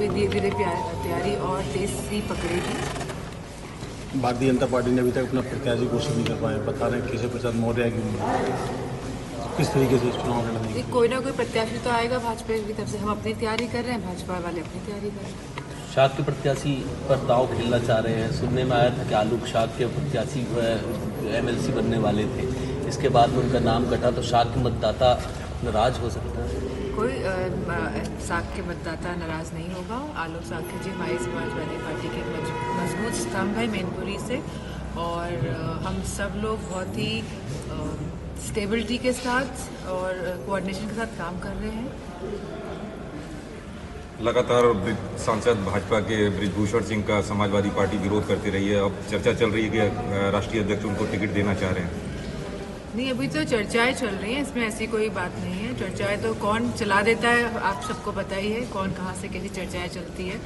अभी धीरे धीरे तैयारी और तेज सी पकड़ेगी। भारतीय जनता पार्टी ने अभी तक अपना प्रत्याशी घोषित नहीं कर पाए, बता रहे हैं केशव प्रसाद मौर्य की किस तरीके से चुनाव लड़ेंगे। कोई ना कोई प्रत्याशी तो आएगा भाजपा की तरफ से, हम अपनी तैयारी कर रहे हैं, भाजपा वाले अपनी तैयारी कर रहे हैं। शाक के प्रत्याशी पर दाव खेलना चाह रहे हैं। सुनने में आया था कि आलोक शाक के प्रत्याशी एमएलसी बनने वाले थे, इसके बाद में उनका नाम कटा, तो शाक के मतदाता नाराज हो सकता है। कोई साग के मतदाता नाराज नहीं होगा। आलोक साग जी हमारी समाजवादी पार्टी के मजबूत स्तंभ है मैनपुरी से, और हम सब लोग बहुत ही स्टेबिलिटी के साथ और कोऑर्डिनेशन के साथ काम कर रहे हैं। लगातार सांसद भाजपा के बृजभूषण सिंह का समाजवादी पार्टी विरोध करती रही है, अब चर्चा चल रही है कि राष्ट्रीय अध्यक्ष उनको टिकट देना चाह रहे हैं। नहीं, अभी तो चर्चाएं चल रही हैं, इसमें ऐसी कोई बात नहीं है। चर्चाएं तो कौन चला देता है आप सबको पता ही है, कौन कहाँ से कैसी चर्चाएं चलती है।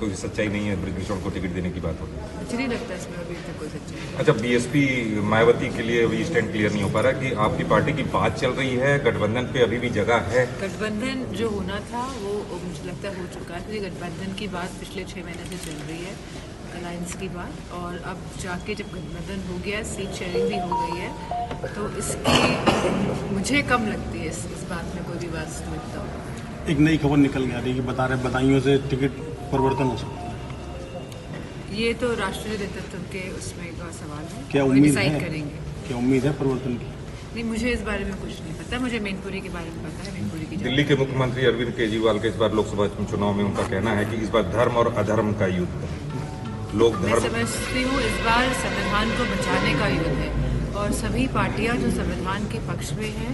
कोई सच्चाई नहीं है बृजभूषण को टिकट देने की बात होती है। मुझे नहीं लगता इसमें अभी तक कोई सच्चाई। अच्छा, बीएसपी मायावती के लिए अभी स्टैंड क्लियर नहीं हो पा रहा कि आपकी पार्टी की बात चल रही है, गठबंधन पे अभी भी जगह है। गठबंधन जो होना था वो मुझे लगता है हो चुका है, क्योंकि गठबंधन की बात पिछले 6 महीने से चल रही है, अलायंस की बात, और अब जाके जब गठबंधन हो गया, सीट शेयरिंग भी हो गई है, तो इसकी मुझे कम लगती है इस बात में कोई भी बात समझता हूँ। एक नई खबर निकल के आ रही है कि बता रहे बदायूं से टिकट परिवर्तन हो सकता है। ये तो राष्ट्रीय नेतृत्व के उसमें का सवाल है, क्या उम्मीद है? करेंगे। क्या उम्मीद है परिवर्तन की? नहीं, मुझे इस बारे में कुछ नहीं पता, मुझे मैनपुरी के बारे में पता है। मैनपुरी की दिल्ली के मुख्यमंत्री अरविंद केजरीवाल के इस बार लोकसभा चुनाव में उनका कहना है कि इस बार धर्म और अधर्म का युद्ध है। लोग मैं धर्म समझती हूँ इस बार संविधान को बचाने का युद्ध है, और सभी पार्टियां जो संविधान के पक्ष में हैं,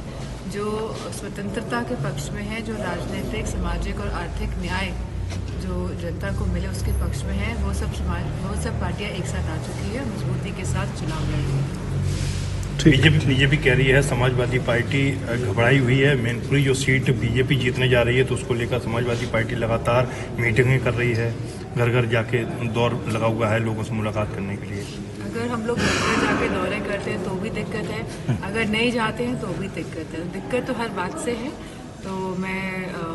जो स्वतंत्रता के पक्ष में हैं, जो राजनीतिक, सामाजिक और आर्थिक न्याय जो जनता को मिले उसके पक्ष में है, वो सब पार्टियां एक साथ आ चुकी है, मजबूती के साथ चुनाव लड़ेंगी। बीजेपी कह रही है समाजवादी पार्टी घबराई हुई है। मैनपुरी जो सीट बीजेपी जीतने जा रही है, तो उसको लेकर समाजवादी पार्टी लगातार मीटिंगें कर रही है, घर घर जाके दौर लगा हुआ है लोगों से मुलाकात करने के लिए। अगर हम लोग घर घर जाके दौरे करते हैं तो भी दिक्कत है, अगर नहीं जाते हैं तो भी दिक्कत है। दिक्कत तो हर बात से है। तो मैं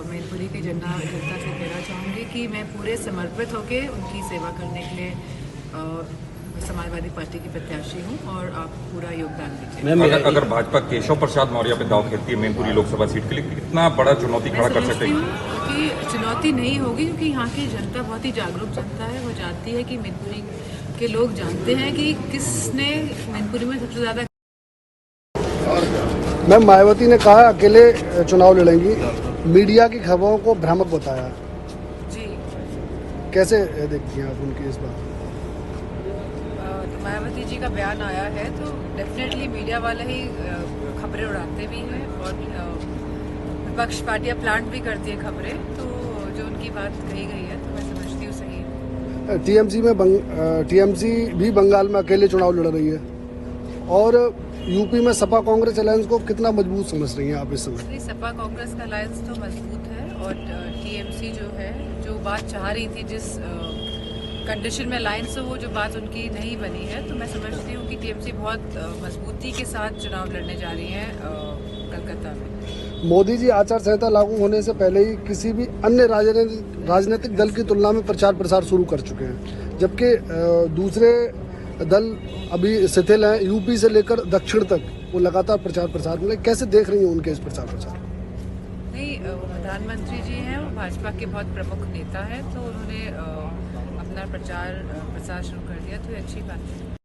मैनपुरी की जनता से कहना चाहूँगी कि मैं पूरे समर्पित होकर उनकी सेवा करने के लिए समाजवादी पार्टी की प्रत्याशी हूँ, और आप पूरा योगदान दीजिए। अगर भाजपा केशव प्रसाद मौर्य पे दाव खेलती है मैनपुरी लोकसभा सीट के लिए, कितना बड़ा चुनौती खड़ा कर सकते हैं? कि चुनौती नहीं होगी, क्योंकि यहाँ की जनता बहुत ही जागरूक जनता है। वो जानती है कि मैनपुरी के लोग जानते हैं कि किसने मैनपुरी में सबसे ज्यादा। मैम, मायावती ने कहा अकेले चुनाव लड़ेंगी, मीडिया की खबरों को भ्रामक बताया। जी, कैसे देखती हैं आप उनकी इस बात? तो मायावती जी का बयान आया है, तो डेफिनेटली मीडिया वाले ही खबरें उड़ाते भी हैं, और विपक्ष पार्टियां प्लांट भी करती है खबरें, तो जो उनकी बात कही गई है तो मैं समझती हूँ सही है। टीएमसी भी बंगाल में अकेले चुनाव लड़ रही है, और यूपी में सपा कांग्रेस अलायंस को कितना मजबूत समझ रही हैं आप इस समय? सपा कांग्रेस का अलायंस तो मजबूत है, और टीएमसी जो है, जो बात चाह रही थी, जिस कंडीशन में अलायंस हो, वो जो बात उनकी नहीं बनी है, तो मैं समझती हूँ कि टीएमसी बहुत मजबूती के साथ चुनाव लड़ने जा रही है कलकत्ता में। मोदी जी आचार संहिता लागू होने से पहले ही किसी भी अन्य राजनीतिक दल की तुलना में प्रचार प्रसार शुरू कर चुके हैं, जबकि दूसरे दल अभी शिथिल हैं। यूपी से लेकर दक्षिण तक वो लगातार प्रचार प्रसार में। कैसे देख रही हैं उनके इस प्रचार प्रसार? नहीं, वो प्रधानमंत्री जी हैं, वो भाजपा के बहुत प्रमुख नेता हैं, तो उन्होंने अपना प्रचार प्रसार शुरू कर दिया, तो ये अच्छी बात है।